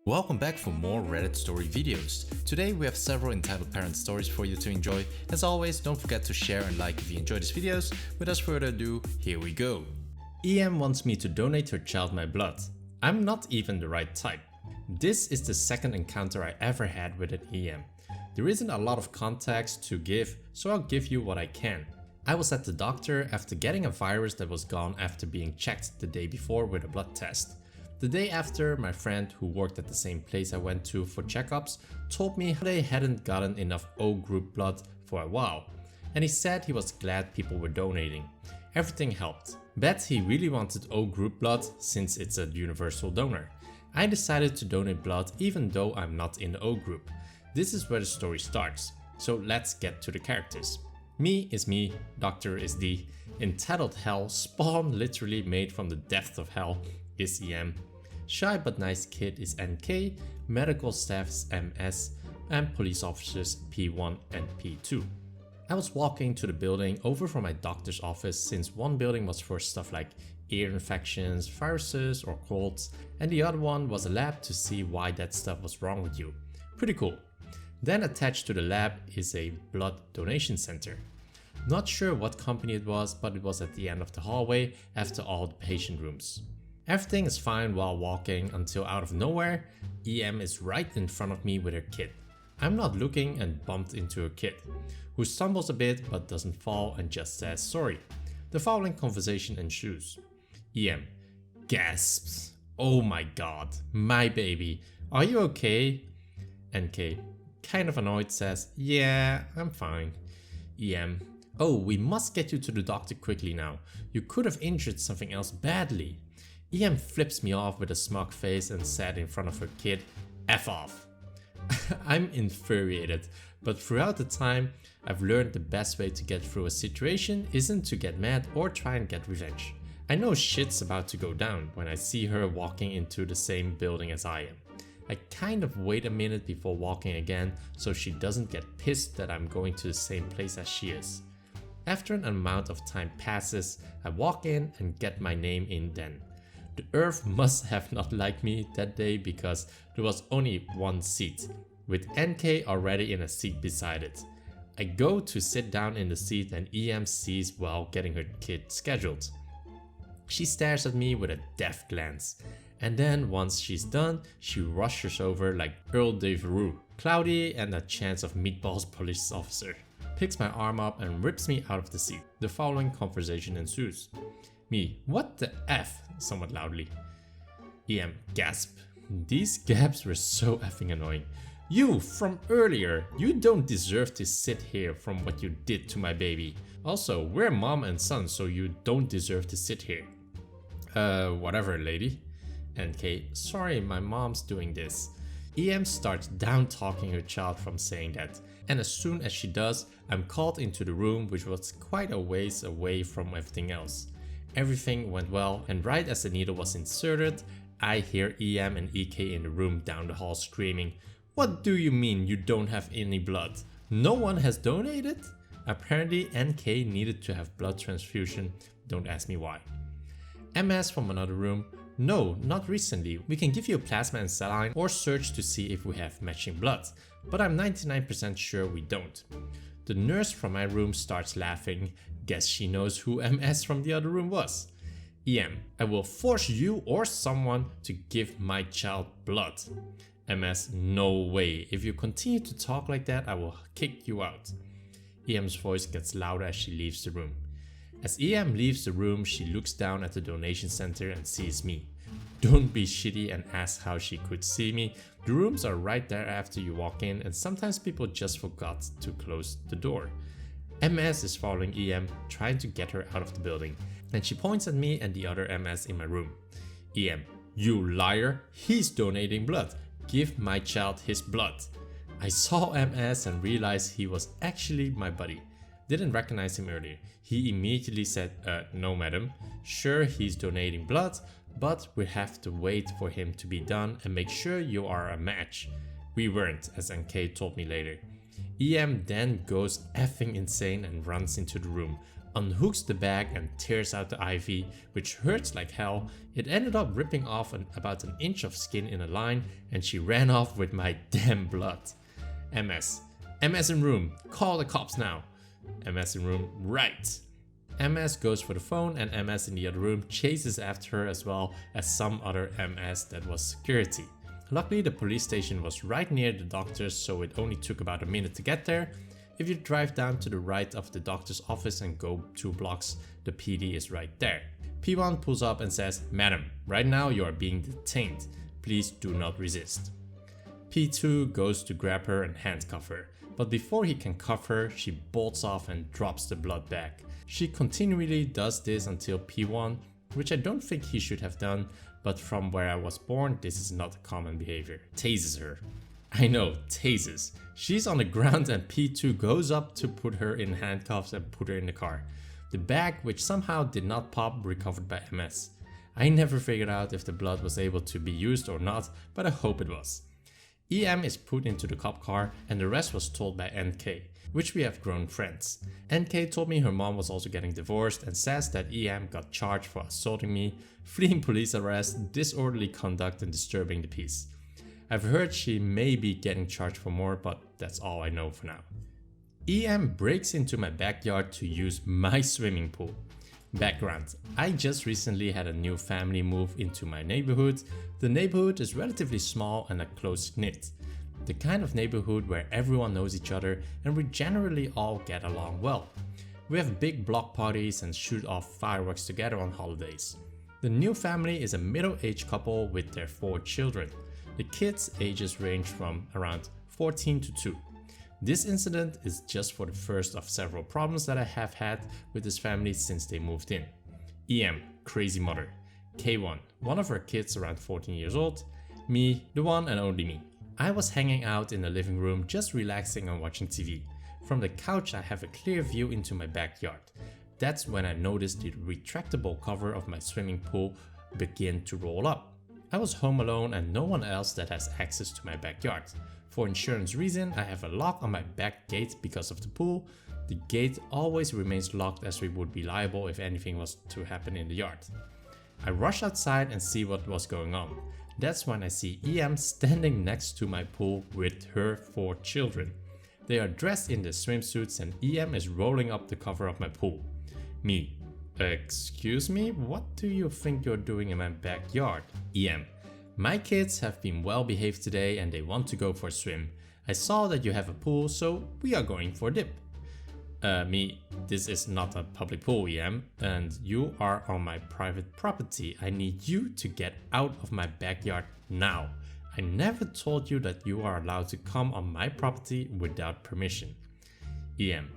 Welcome back for more Reddit story videos. Today we have several entitled parent stories for you to enjoy. As always, don't forget to share and like if you enjoy these videos. Without further ado, here we go. EM wants me to donate her child my blood. I'm not even the right type. This is the second encounter I ever had with an EM. There isn't a lot of context to give, so I'll give you what I can. I was at the doctor after getting a virus that was gone after being checked the day before with a blood test. The day after, my friend who worked at the same place I went to for checkups told me they hadn't gotten enough O group blood for a while, and he said he was glad people were donating. Everything helped. Bet he really wanted O group blood since it's a universal donor. I decided to donate blood even though I'm not in the O group. This is where the story starts, so let's get to the characters. Me is me, Doctor is D, Entitled Hell, spawn literally made from the depth of hell, is EM, Shy but Nice Kid is NK, Medical Staff is MS, and Police Officers P1 and P2. I was walking to the building over from my doctor's office since one building was for stuff like ear infections, viruses or colds, and the other one was a lab to see why that stuff was wrong with you. Pretty cool. Then attached to the lab is a blood donation center. Not sure what company it was, but it was at the end of the hallway after all the patient rooms. Everything is fine while walking until out of nowhere, EM is right in front of me with her kid. I'm not looking and bumped into her kid, who stumbles a bit but doesn't fall and just says sorry. The following conversation ensues. EM gasps, "Oh my god, my baby, are you okay?" NK, kind of annoyed, says, "Yeah, I'm fine." EM, "Oh, we must get you to the doctor quickly now. You could have injured something else badly." EM flips me off with a smug face and said in front of her kid, "F off." I'm infuriated, but throughout the time, I've learned the best way to get through a situation isn't to get mad or try and get revenge. I know shit's about to go down when I see her walking into the same building as I am. I kind of wait a minute before walking again so she doesn't get pissed that I'm going to the same place as she is. After an amount of time passes, I walk in and get my name in then. The earth must have not liked me that day because there was only one seat, with NK already in a seat beside it. I go to sit down in the seat and EM sees while getting her kid scheduled. She stares at me with a death glance, and then once she's done, she rushes over like Earl Devereux, cloudy and a chance of meatballs police officer, picks my arm up and rips me out of the seat. The following conversation ensues. Me, "What the F?" somewhat loudly. EM, gasp. These gaps were so effing annoying. "You, from earlier, you don't deserve to sit here from what you did to my baby. Also, we're mom and son, so you don't deserve to sit here." Whatever, lady." NK, "Sorry, my mom's doing this." EM starts down talking her child from saying that, and as soon as she does, I'm called into the room, which was quite a ways away from everything else. Everything went well, and right as the needle was inserted, I hear EM and EK in the room down the hall screaming, "What do you mean you don't have any blood? No one has donated?" Apparently NK needed to have blood transfusion, don't ask me why. MS from another room, "No, not recently. We can give you a plasma and saline or search to see if we have matching blood, but I'm 99% sure we don't." The nurse from my room starts laughing. Guess she knows who MS from the other room was. EM, "I will force you or someone to give my child blood." MS, "No way. If you continue to talk like that, I will kick you out." EM's voice gets louder as she leaves the room. As EM leaves the room, she looks down at the donation center and sees me. Don't be shitty and ask how she could see me. The rooms are right there after you walk in, and sometimes people just forgot to close the door. MS is following EM, trying to get her out of the building, and she points at me and the other MS in my room. EM, "You liar, he's donating blood. Give my child his blood." I saw MS and realized he was actually my buddy. Didn't recognize him earlier. He immediately said, "No madam, sure he's donating blood, but we have to wait for him to be done and make sure you are a match." We weren't, as NK told me later. EM then goes effing insane and runs into the room, unhooks the bag and tears out the IV, which hurts like hell. It ended up ripping off about an inch of skin in a line, and she ran off with my damn blood. MS. MS in room, call the cops now. MS in room, right. MS goes for the phone, and MS in the other room chases after her as well as some other MS that was security. Luckily, the police station was right near the doctor's, so it only took about a minute to get there. If you drive down to the right of the doctor's office and go 2 blocks, the PD is right there. P1 pulls up and says, "Madam, right now you are being detained. Please do not resist." P2 goes to grab her and handcuff her, but before he can cuff her, she bolts off and drops the blood bag. She continually does this until P1, which I don't think he should have done, but from where I was born, this is not a common behavior. Tases her. I know, tases. She's on the ground and P2 goes up to put her in handcuffs and put her in the car. The bag, which somehow did not pop, recovered by MS. I never figured out if the blood was able to be used or not, but I hope it was. EM is put into the cop car and the rest was told by NK, which we have grown friends. NK told me her mom was also getting divorced and says that EM got charged for assaulting me, fleeing police arrest, disorderly conduct and disturbing the peace. I've heard she may be getting charged for more, but that's all I know for now. EM breaks into my backyard to use my swimming pool. Background: I just recently had a new family move into my neighborhood. The neighborhood is relatively small and a close-knit. The kind of neighborhood where everyone knows each other and we generally all get along well. We have big block parties and shoot off fireworks together on holidays. The new family is a middle-aged couple with their 4 children. The kids' ages range from around 14 to 2. This incident is just for the first of several problems that I have had with this family since they moved in. EM, crazy mother. K1, one of her kids around 14 years old. Me, the one and only me. I was hanging out in the living room just relaxing and watching TV. From the couch I have a clear view into my backyard. That's when I noticed the retractable cover of my swimming pool begin to roll up. I was home alone and no one else that has access to my backyard. For insurance reason, I have a lock on my back gate because of the pool. The gate always remains locked as we would be liable if anything was to happen in the yard. I rush outside and see what was going on. That's when I see EM standing next to my pool with her 4 children. They are dressed in their swimsuits and EM is rolling up the cover of my pool. Me: "Excuse me, what do you think you're doing in my backyard?" EM: "My kids have been well behaved today and they want to go for a swim. I saw that you have a pool, so we are going for a dip." Me: "This is not a public pool, EM, and you are on my private property. I need you to get out of my backyard now. I never told you that you are allowed to come on my property without permission." EM: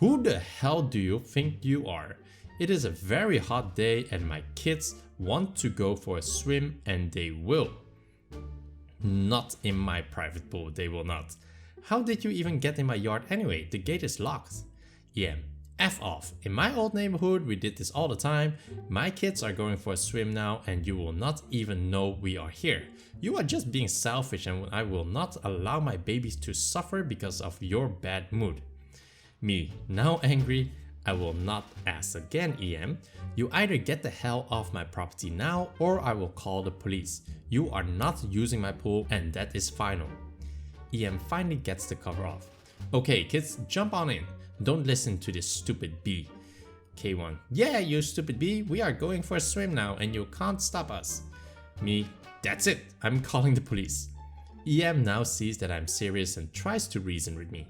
"Who the hell do you think you are? It is a very hot day and my kids want to go for a swim and they will. Not in my private pool, they will not. How did you even get in my yard anyway? The gate is locked." EM: "F off. In my old neighborhood we did this all the time. My kids are going for a swim now and you will not even know we are here. You are just being selfish and I will not allow my babies to suffer because of your bad mood." Me, now angry: "I will not ask again, EM. You either get the hell off my property now or I will call the police. You are not using my pool and that is final." EM finally gets the cover off. "Okay kids, jump on in. Don't listen to this stupid B." K1: "Yeah, you stupid B, we are going for a swim now and you can't stop us." Me: "That's it, I'm calling the police." EM now sees that I'm serious and tries to reason with me.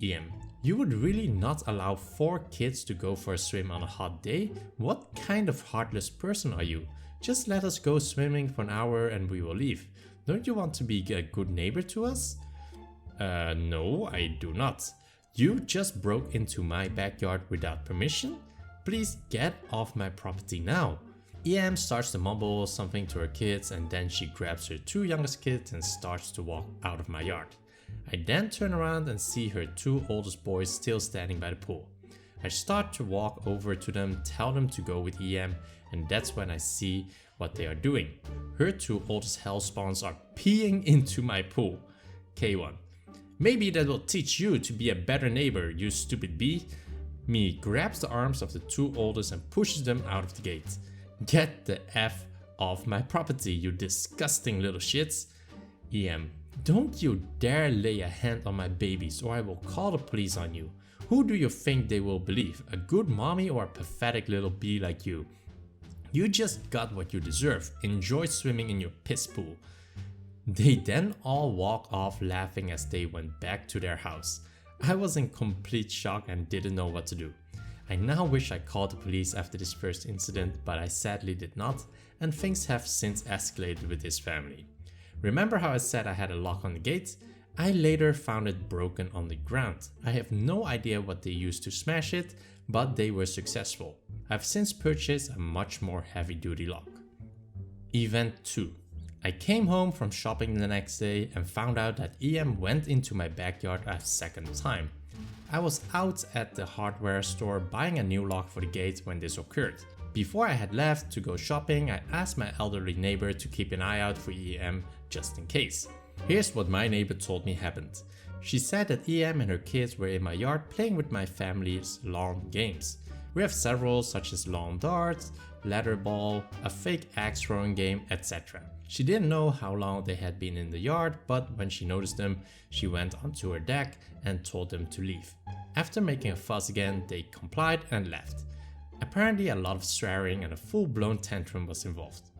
EM: "You would really not allow 4 kids to go for a swim on a hot day? What kind of heartless person are you? Just let us go swimming for an hour and we will leave. Don't you want to be a good neighbor to us?" No, I do not. You just broke into my backyard without permission? Please get off my property now." EM starts to mumble something to her kids and then she grabs her 2 youngest kids and starts to walk out of my yard. I then turn around and see her 2 oldest boys still standing by the pool. I start to walk over to them, tell them to go with EM, and that's when I see what they are doing. Her 2 oldest hellspawns are peeing into my pool. K1: "Maybe that will teach you to be a better neighbor, you stupid B." Me grabs the arms of the two oldest and pushes them out of the gate. Get the F off my property, you disgusting little shits. EM, don't you dare lay a hand on my babies or I will call the police on you. Who do you think they will believe? A good mommy or a pathetic little bee like you? You just got what you deserve. Enjoy swimming in your piss pool. They then all walk off laughing as they went back to their house. I was in complete shock and didn't know what to do. I now wish I called the police after this first incident, but I sadly did not, and things have since escalated with this family. Remember how I said I had a lock on the gate? I later found it broken on the ground. I have no idea what they used to smash it, but they were successful. I've since purchased a much more heavy-duty lock. Event 2. I came home from shopping the next day and found out that EM went into my backyard a second time. I was out at the hardware store buying a new lock for the gate when this occurred. Before I had left to go shopping, I asked my elderly neighbor to keep an eye out for EM just in case. Here's what my neighbor told me happened. She said that EM and her kids were in my yard playing with my family's lawn games. We have several such as lawn darts, ladder ball, a fake axe throwing game, etc. She didn't know how long they had been in the yard, but when she noticed them, she went onto her deck and told them to leave. After making a fuss again, they complied and left. Apparently a lot of swearing and a full-blown tantrum was involved.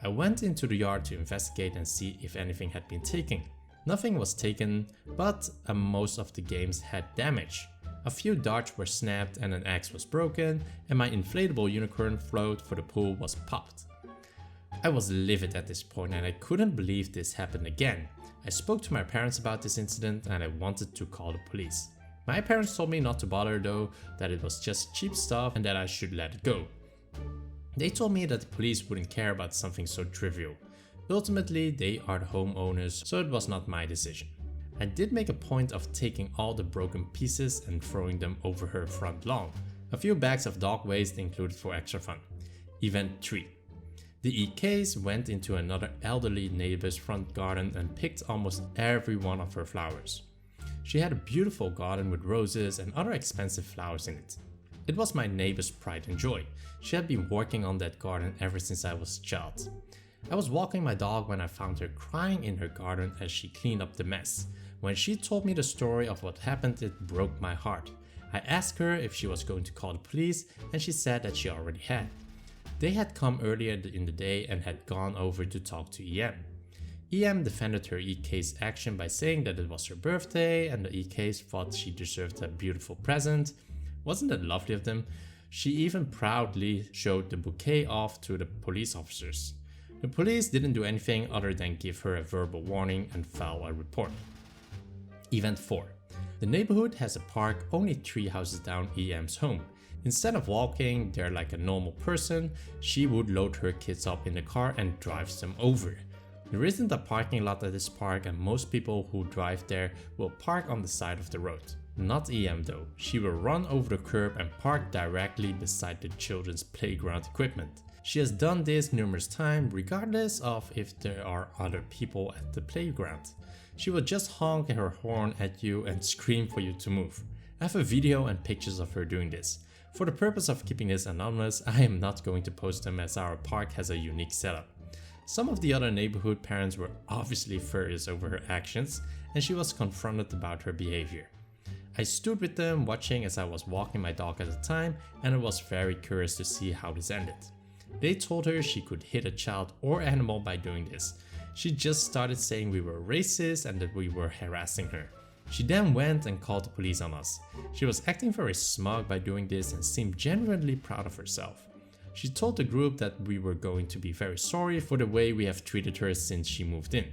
I went into the yard to investigate and see if anything had been taken. Nothing was taken, but most of the games had damage. A few darts were snapped and an axe was broken, and my inflatable unicorn float for the pool was popped. I was livid at this point and I couldn't believe this happened again. I spoke to my parents about this incident and I wanted to call the police. My parents told me not to bother though, that it was just cheap stuff and that I should let it go. They told me that the police wouldn't care about something so trivial. Ultimately, they are the homeowners, so it was not my decision. I did make a point of taking all the broken pieces and throwing them over her front lawn. A few bags of dog waste included for extra fun. Event 3. The EKs went into another elderly neighbor's front garden and picked almost every one of her flowers. She had a beautiful garden with roses and other expensive flowers in it. It was my neighbor's pride and joy. She had been working on that garden ever since I was a child. I was walking my dog when I found her crying in her garden as she cleaned up the mess. When she told me the story of what happened, it broke my heart. I asked her if she was going to call the police and she said that she already had. They had come earlier in the day and had gone over to talk to EM. EM defended her EK's action by saying that it was her birthday and the EKs thought she deserved a beautiful present. Wasn't that lovely of them? She even proudly showed the bouquet off to the police officers. The police didn't do anything other than give her a verbal warning and file a report. Event 4. The neighborhood has a park only 3 houses down EM's home. Instead of walking there like a normal person, she would load her kids up in the car and drives them over. There isn't a parking lot at this park and most people who drive there will park on the side of the road. Not EM though. She will run over the curb and park directly beside the children's playground equipment. She has done this numerous times regardless of if there are other people at the playground. She will just honk her horn at you and scream for you to move. I have a video and pictures of her doing this. For the purpose of keeping this anonymous, I am not going to post them as our park has a unique setup. Some of the other neighborhood parents were obviously furious over her actions and she was confronted about her behavior. I stood with them watching as I was walking my dog at the time and I was very curious to see how this ended. They told her she could hit a child or animal by doing this. She just started saying we were racist and that we were harassing her. She then went and called the police on us. She was acting very smug by doing this and seemed genuinely proud of herself. She told the group that we were going to be very sorry for the way we have treated her since she moved in.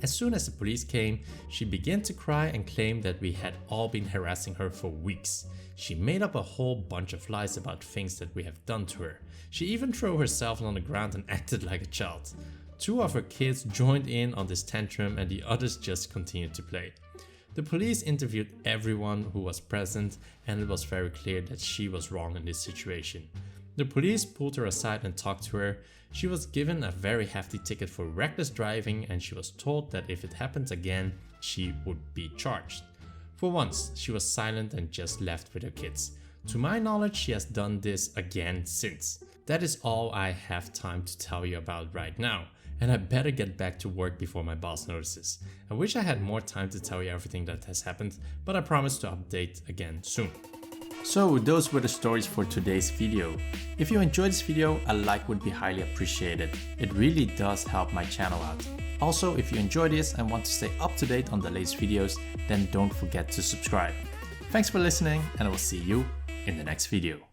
As soon as the police came, she began to cry and claimed that we had all been harassing her for weeks. She made up a whole bunch of lies about things that we have done to her. She even threw herself on the ground and acted like a child. 2 of her kids joined in on this tantrum and the others just continued to play. The police interviewed everyone who was present and it was very clear that she was wrong in this situation. The police pulled her aside and talked to her. She was given a very hefty ticket for reckless driving and she was told that if it happened again, she would be charged. For once, she was silent and just left with her kids. To my knowledge, she has done this again since. That is all I have time to tell you about right now, and I better get back to work before my boss notices. I wish I had more time to tell you everything that has happened, but I promise to update again soon. So those were the stories for today's video. If you enjoyed this video, a like would be highly appreciated. It really does help my channel out. Also, if you enjoyed this and want to stay up to date on the latest videos, then don't forget to subscribe. Thanks for listening, and I will see you in the next video.